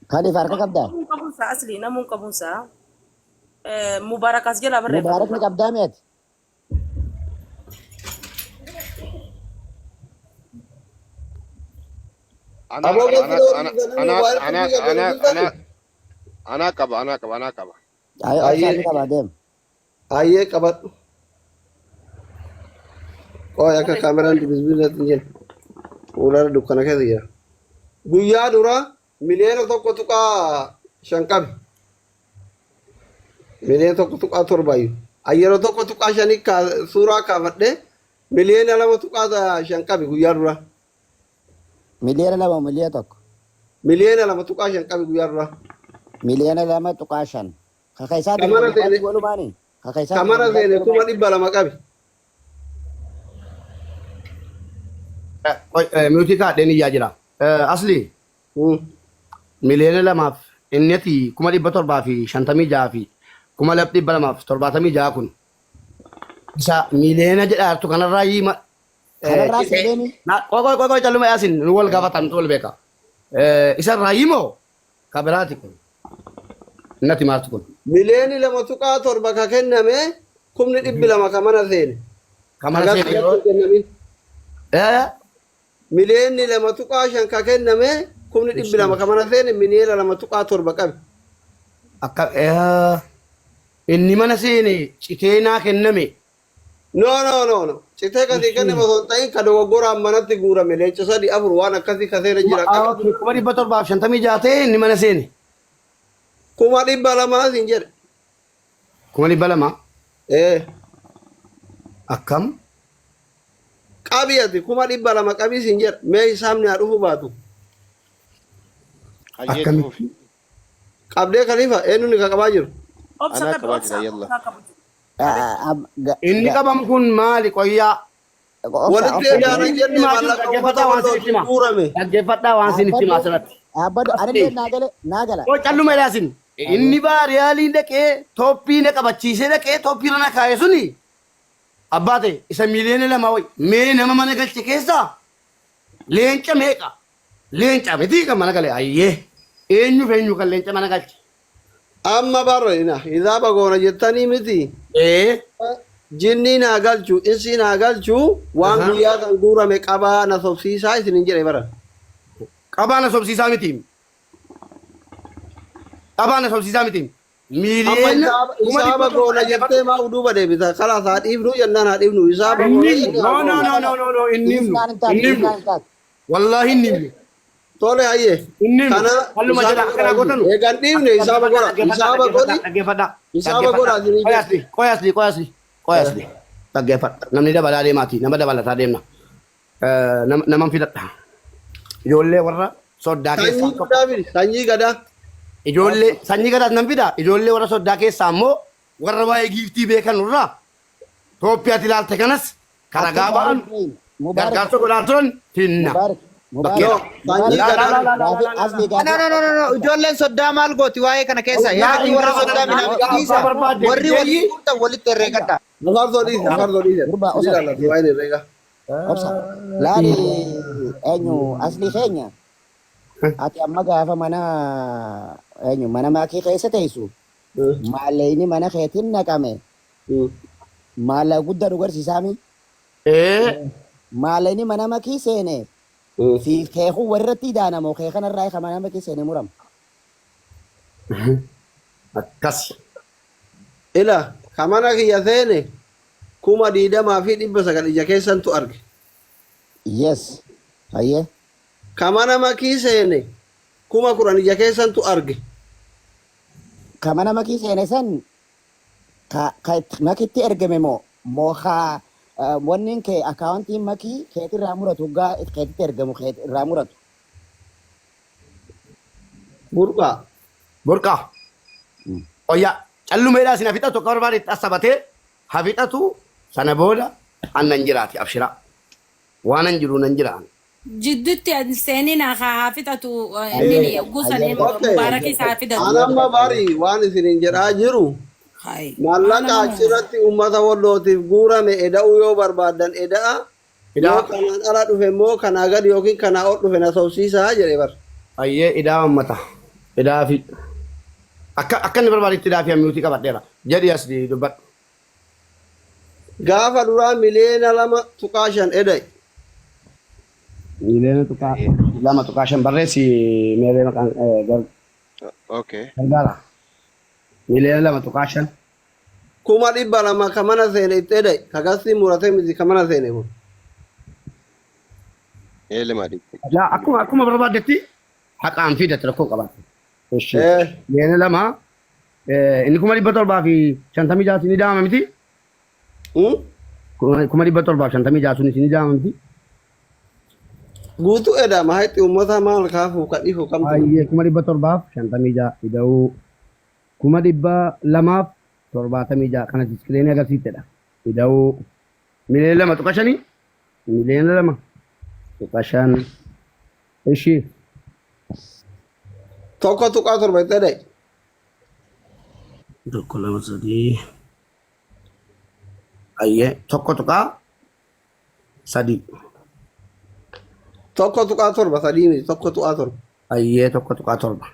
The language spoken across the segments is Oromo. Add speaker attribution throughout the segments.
Speaker 1: خليفة أركا كبدا.
Speaker 2: نمون كابونسا أصلي نمون كابونسا مبارك أسجل أبرر
Speaker 1: مبارك
Speaker 2: فتما.
Speaker 1: لك كبدا ميت.
Speaker 3: أنا
Speaker 4: أبو
Speaker 3: أكبر
Speaker 4: بكر
Speaker 3: أنا
Speaker 4: دوري
Speaker 3: أنا
Speaker 4: قدني
Speaker 3: أنا
Speaker 4: وعارف
Speaker 3: أنا
Speaker 4: في قدني
Speaker 3: أنا
Speaker 4: جدا.
Speaker 3: أنا أنا أكبر أنا أكبر أنا أكبر.
Speaker 1: أي أبصر لك
Speaker 4: أيه
Speaker 1: كبدا.
Speaker 4: أيه كبر. Oh ya ke kameraan di bisbila tinggal. Ular dukana ke dia. Guyyaa dura miliyoona tokko tuqaa shan qabe. Miliyoona tokko tuqaa torbaayyu. Yeroo tokko tuqaa shanii suuraa kaafadhe miliyoona lama tuqaa shan qabe guyyaa dura.
Speaker 1: مليون لما مليون توك.
Speaker 4: Miliyoona lama tuqaa shan qabe guyyaa dura.
Speaker 1: مليون لما تقاشن. خكيسات
Speaker 4: Kamara
Speaker 1: باتي
Speaker 4: seene
Speaker 1: ولو ماني. خكيسات
Speaker 4: kamara seene
Speaker 1: ولو
Speaker 4: kuma
Speaker 1: ماني.
Speaker 4: dhibba lama qabe.
Speaker 5: Miti kaadheen iyyaa jira. Asli miliyoona lamaaf inneti 756 fi 276 kun isa miliyoona jedhaartu kanarraa hiima.
Speaker 1: خنا الراس يديني.
Speaker 5: Qoy calluma yaasin nu wal gaafatan tu wal beeka. Isarraa hiimoo kabiraati kun innati maartu kun
Speaker 4: Miliyooni lama tuqaa torba ka kenname kumni dhibbi lama ka mana seene.
Speaker 5: kamana
Speaker 4: Hagas
Speaker 5: seene yeroo
Speaker 4: kennamin.
Speaker 5: eh
Speaker 4: Miliyoonni lama tuqaa shan ka kenname kumni dhibbi lama ka mana seene miliyoona lama tuqaa torba qabe.
Speaker 5: akka inni mana seene citee naa kenname
Speaker 4: No. Citee kasii kenname osoo hin ta'in ka dogoggoraan manatti guurame leenca sadii afur waan akkasii ka seera jira qaba.
Speaker 5: 756 ta'e inni mana seene
Speaker 4: Kuma dhibba lamaa siin jedhe.
Speaker 5: 200 akkam
Speaker 4: Qabii ati kuma dhibba lama qabii siin jedhe. Mee hisaabni haa dhufu baatu.
Speaker 3: حييت
Speaker 5: akkami
Speaker 3: شوفي
Speaker 4: Qabdee kalifa eenyuun ka qabaa jiru.
Speaker 2: أبصر
Speaker 3: أنا
Speaker 2: كبر
Speaker 3: كباجي
Speaker 2: أبصر
Speaker 3: يلا
Speaker 5: inni qabamu kun maali qoyyaa
Speaker 4: Walitti ijaaran jenne maallaqa uummata wallootiin guurame.
Speaker 5: dhaggeeffadhaa waan isin itti maasirratti
Speaker 1: أبدو أنا اللي ناقلة ناقلة.
Speaker 5: oo calluma ilaasin inni baariyaaliin dhaqee tooppii na qabachiisee dhaqee tooppii na kaa'e suni abbaa ta'e isa miliyoona lama wayi mee nama mana galche keessaa leenca meeqa leenca miti kan mana gale ayyee eenyu kan leenca mana galche
Speaker 4: Amma barreina hisaaba goona jettanii miti. Jinni naa galchu insi naa galchu waan guyyaa kan guurame qabaa na sobsiisaa isin hin jedhe bara.
Speaker 5: qabaana sobsiisaa miti qabaana sobsiisaa miti
Speaker 4: Amma
Speaker 5: miliyoona
Speaker 4: hisaaba goona jettee maa duuba deebita kalaas haa dhiifnu jennaan haa dhiifnu hisaaba
Speaker 5: no inni wallahi inni
Speaker 4: Tole hayyee.
Speaker 5: inni
Speaker 4: Kana
Speaker 5: halluma jedha akkana godhanu
Speaker 4: eegan dhiifne hisaaba godha hisaaba godhi
Speaker 5: dhaggeeffadhaa
Speaker 4: hisaaba godha isin hin jedhe.
Speaker 5: qoyasli dhaggeeffadha namni dabalaa deemaati nama dabalataa deemna naman filadha ijoollee warra soddaa keessaa
Speaker 4: Sanyii guddaa fidi sanyii gadaa.
Speaker 5: ijoollee sanyii gadaas nan fida ijoollee warra soddaa keessaa ammoo warra waa'ee giiftii beekan irraa Itoophiyaatti ilaalte kanas karaa gaaba'an gargaarsa godhaa turan finna.
Speaker 1: مبارك
Speaker 4: Yoo sanyii gadaa.
Speaker 1: أصلي
Speaker 6: No,
Speaker 1: قاعد.
Speaker 6: ijoolleen soddaa maal gooti waa'ee kana keessa yaadni warra soddaa midhaan dhiisa warri walitti guutan walitti herreegadha.
Speaker 4: Afarsoo dhiise afarsoo dhiise.
Speaker 1: Gurba, osoo.
Speaker 4: Jiraallatu waa'ee herreega.
Speaker 1: أبصر. لا لي أنيو أصلي خينيا. أتي أما قافة منا أنيو منا ما كي خيسة تيسو. ما ليني منا خيتين نكامي. ما لا قدر رجال سامي. ما ليني منا ما كي سينه. في خيخو ورتي دانا مو خيخنا الرايخة منا ما كي سينه مرام.
Speaker 5: akkas
Speaker 4: Ila kamana kiyya seene kuma diidamaa fi dhibba sagal ija keessantu arge.
Speaker 1: Yes. Aye.
Speaker 4: Kamana makii seene kuma kudhan ija keessantu arge.
Speaker 1: Kamana makii seene san makitti ergame moo wannin kee akaawuntiin makii keetii irraa muratu gaa keetitti ergamu keetii irraa muratu.
Speaker 4: Burqaa.
Speaker 5: burqaa oyyaa callumeedhaa isin hafixatu akka barbaadetti assabatee hafixatu sana booda annan jiraati abshira waanan jiru nan jiraan
Speaker 7: جدتي سنين حافظة إنني قصة مبارك حافظة
Speaker 4: Anamma bari waan isinin jedhaa jiru
Speaker 7: هاي
Speaker 4: maallaqa achirratti uummata wallootiif guurame eda'uu yoo barbaadan eda'a. Yoo kanaan ala dhufe immoo kanaa gadi yookiin kanaa ol dhufe na sobsiisaa jedhe bar.
Speaker 5: ayyee idaa ummata Idaafi. Akka inni barbaadetti idaafi hammiyuutii qabadheera. Jedhi as dubbadhu.
Speaker 4: Gaafa duraa miliyoona 2.5 edai.
Speaker 5: Miliyoona tuqaa 2.5 barreessi meelee maqaan
Speaker 3: Okay.
Speaker 5: gargaara. Miliyoona 2.5.
Speaker 4: 200,000 ka mana seene itti edai. Kagasii muratee miti ka mana seene kun.
Speaker 3: Elma di.
Speaker 5: Yaa akkuma barbaadetti haqaan fidate rakkoo qabaate.
Speaker 4: Eh.
Speaker 5: Miliyoona 2 inni 756 ni daama miti.
Speaker 4: Hmm?
Speaker 5: 756 sun ni daama miti.
Speaker 4: Guutuu edama haitti uummata maal kaafuu ka dhiifu kamtu.
Speaker 5: Baay'ee 756 ida'uu 276 kana diskireenii agarsiisedha. Ida'uu miliyoona 2.5 miliyoona 2.5 ishii
Speaker 4: Tokko tuqaa 7 itti edai.
Speaker 5: tokko lama sadii ayyee tokko tuqaa sadii
Speaker 4: Tokko tuqaa 7 sadii miti tokko tuqaa 7.
Speaker 5: ayyee tokko tuqaa torba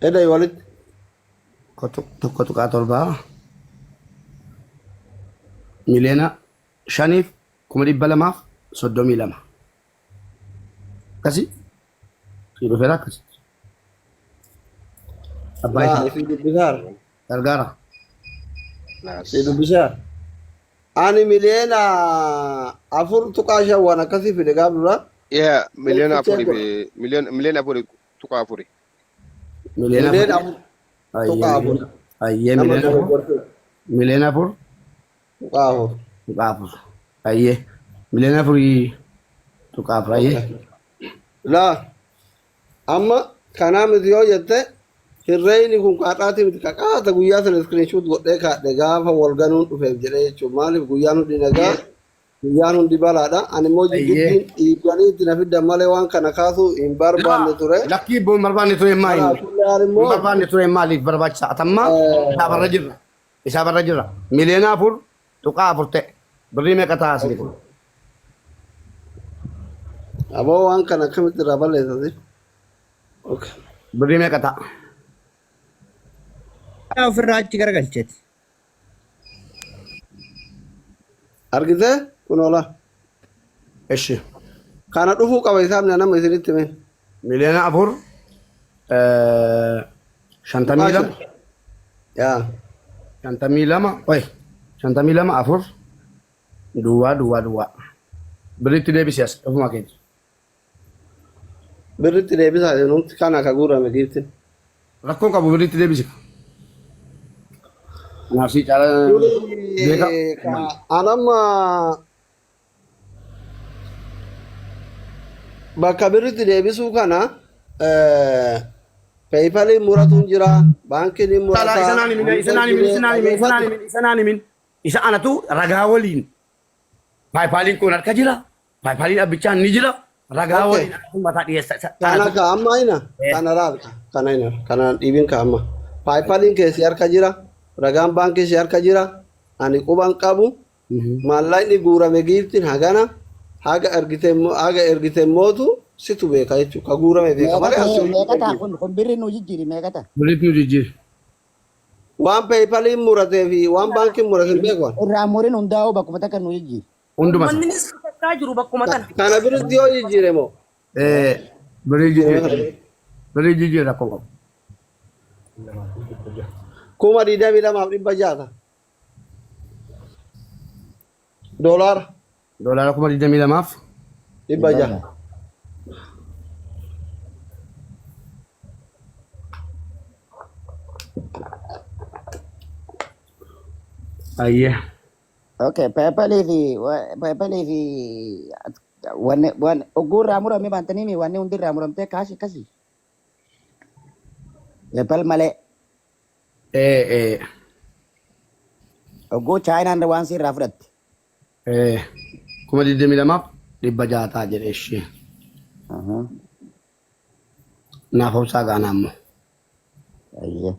Speaker 4: Edai walitti.
Speaker 5: tokko tuqaa torba miliyoona 5,232 akkasi sii dhufeera akkasi abbaa
Speaker 4: Laa
Speaker 5: isaa
Speaker 4: fi dubbisaar.
Speaker 5: gargaara
Speaker 4: Si dubbisaar. Ani miliyoona 4.5 waan akkasii fide gaaf dura.
Speaker 3: Yeah, miliyoona afuri fi miliyoona afuri tuqaa afuri.
Speaker 5: miliyoona
Speaker 4: Miliyoona
Speaker 5: afur
Speaker 4: 4 tuqaa 4.
Speaker 5: ayyee
Speaker 4: Nama
Speaker 5: miliyoona afur
Speaker 4: dogoggorte.
Speaker 5: miliyoona afur
Speaker 4: Tuqaa 4.
Speaker 5: tuqaa afur ayyee miliyoona afurii tuqaa afur ayyee
Speaker 4: Laa amma kanaa miti yoo jette hirreeyni kun qaadhaati miti qaqaata guyyaa sana iskiriinshuut godhee kaadhe gaafa walganuun dhufeef jedhee jechuun maaliif guyyaan hundi nagaa guyyaan hundi balaadha ani immoo jibbittiin dhiibbanii itti na fiddan malee waan kana kaasuu hin barbaanne ture.
Speaker 5: lakkii boon barbaanne ture maali
Speaker 4: Kanaafuu immoo
Speaker 5: barbaanne ture maaliif barbaachisa atamma isaa barra jirra miliyoona afur tuqaa afur ta'e birrii meeqa ta'a asii kun
Speaker 4: aboo waan kana akkamitti irraa balleessasi. Okay.
Speaker 5: birrii meeqa ta'a
Speaker 6: ofirraa achi garagalcheeti.
Speaker 4: Argitee kun oola.
Speaker 5: eshi
Speaker 4: Kana dhufuu qaba hisaabni nama isinitti hime.
Speaker 5: miliyoona afur shantamii lama
Speaker 4: Yaa.
Speaker 5: shantamii lama oye shantamii lama afur duwwaa birriitti deebisi as ofuma keeti
Speaker 4: Birritti deebisaa nuti kana ka guurame giiftin.
Speaker 5: rakkoon qabu birriitti deebisi naafsii caala beeka
Speaker 4: Anamma bakka birritti deebisuu kana peeyipaliin muratuun jira baankiin hin murata.
Speaker 5: Isanaan himin isa anatu ragaa waliin paayipaliin kun harka jira paayipaliin dhabbichaan ni jira ragaa
Speaker 4: Okay.
Speaker 5: waliin mataa dhiyeessa
Speaker 4: Kana ka amma ina kana raal kana ina kana dhiibin ka amma paayipaliin keessi harka jira ragaan baankii si harka jira ani quban qabu maallaqni guurame giiftin hagana haga ergite mootu situ beeka jechuudha ka guurame beeka malee asii
Speaker 1: Meeqata kun birri nu jijjiiri meeqata?
Speaker 5: Biriit nu jijjiir
Speaker 4: waan peeyipaliin muratee fi waan baankiin murate hin beeku.
Speaker 1: Irraa muriin hundaa'uu bakkuma takka nu jijjiiri.
Speaker 5: hunduma
Speaker 2: Manni ni takkaa jiru bakkuma tana.
Speaker 4: Kana biritti yoo jijjiire moo
Speaker 5: birii jijjiir rakkoo qabu
Speaker 4: 22,600 doolaara
Speaker 5: doolaara 22,000
Speaker 4: 600.
Speaker 5: ayyee
Speaker 1: Okay, PayPal fi wanni oguu irraa murame baantanii wanni hundi irraa muramtee kaashi akkasii. PayPal malee oguu chaayinaan waan si irraa fudhatte.
Speaker 5: 22,600 jedhe ishee naaf obsaa gaana ammoo
Speaker 1: Ayyee.